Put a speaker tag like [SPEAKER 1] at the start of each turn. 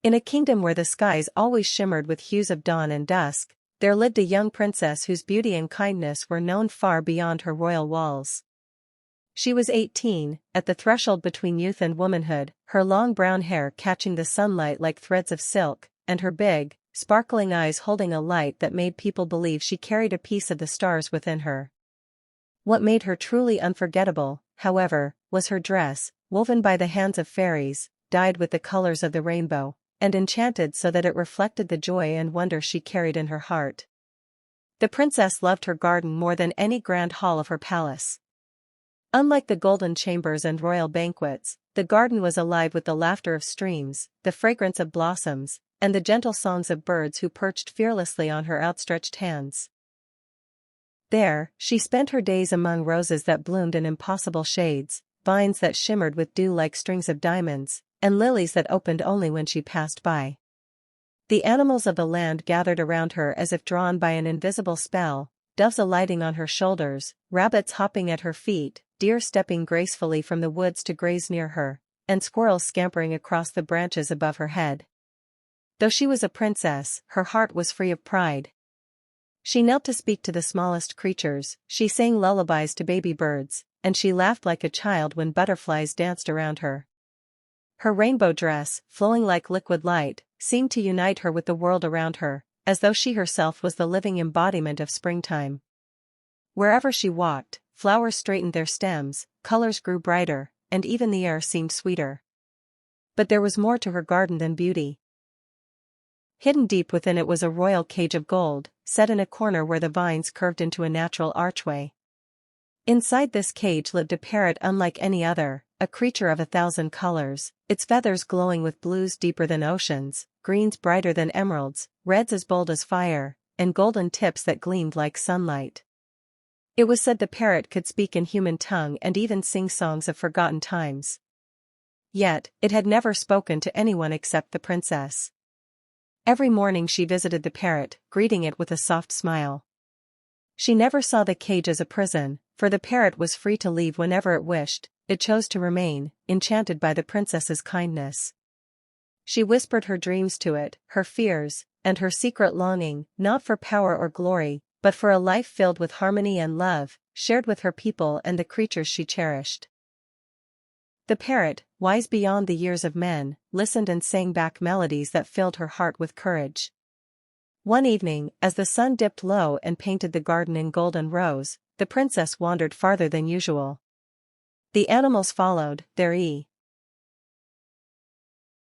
[SPEAKER 1] In a kingdom where the skies always shimmered with hues of dawn and dusk, there lived a young princess whose beauty and kindness were known far beyond her royal walls. She was 18, at the threshold between youth and womanhood, her long brown hair catching the sunlight like threads of silk, and her big, sparkling eyes holding a light that made people believe she carried a piece of the stars within her. What made her truly unforgettable, however, was her dress, woven by the hands of fairies, dyed with the colors of the rainbow, and enchanted so that it reflected the joy and wonder she carried in her heart. The princess loved her garden more than any grand hall of her palace. Unlike the golden chambers and royal banquets, the garden was alive with the laughter of streams, the fragrance of blossoms, and the gentle songs of birds who perched fearlessly on her outstretched hands. There, she spent her days among roses that bloomed in impossible shades, vines that shimmered with dew like strings of diamonds, and lilies that opened only when she passed by. The animals of the land gathered around her as if drawn by an invisible spell, doves alighting on her shoulders, rabbits hopping at her feet, deer stepping gracefully from the woods to graze near her, and squirrels scampering across the branches above her head. Though she was a princess, her heart was free of pride. She knelt to speak to the smallest creatures, she sang lullabies to baby birds, and she laughed like a child when butterflies danced around her. Her rainbow dress, flowing like liquid light, seemed to unite her with the world around her, as though she herself was the living embodiment of springtime. Wherever she walked, flowers straightened their stems, colors grew brighter, and even the air seemed sweeter. But there was more to her garden than beauty. Hidden deep within it was a royal cage of gold, set in a corner where the vines curved into a natural archway. Inside this cage lived a parrot unlike any other, a creature of 1,000 colors, its feathers glowing with blues deeper than oceans, greens brighter than emeralds, reds as bold as fire, and golden tips that gleamed like sunlight. It was said the parrot could speak in human tongue and even sing songs of forgotten times. Yet, it had never spoken to anyone except the princess. Every morning she visited the parrot, greeting it with a soft smile. She never saw the cage as a prison, for the parrot was free to leave whenever it wished. It chose to remain, enchanted by the princess's kindness. She whispered her dreams to it, her fears, and her secret longing, not for power or glory, but for a life filled with harmony and love, shared with her people and the creatures she cherished. The parrot, wise beyond the years of men, listened and sang back melodies that filled her heart with courage. One evening, as the sun dipped low and painted the garden in gold and rose, the princess wandered farther than usual. The animals followed, their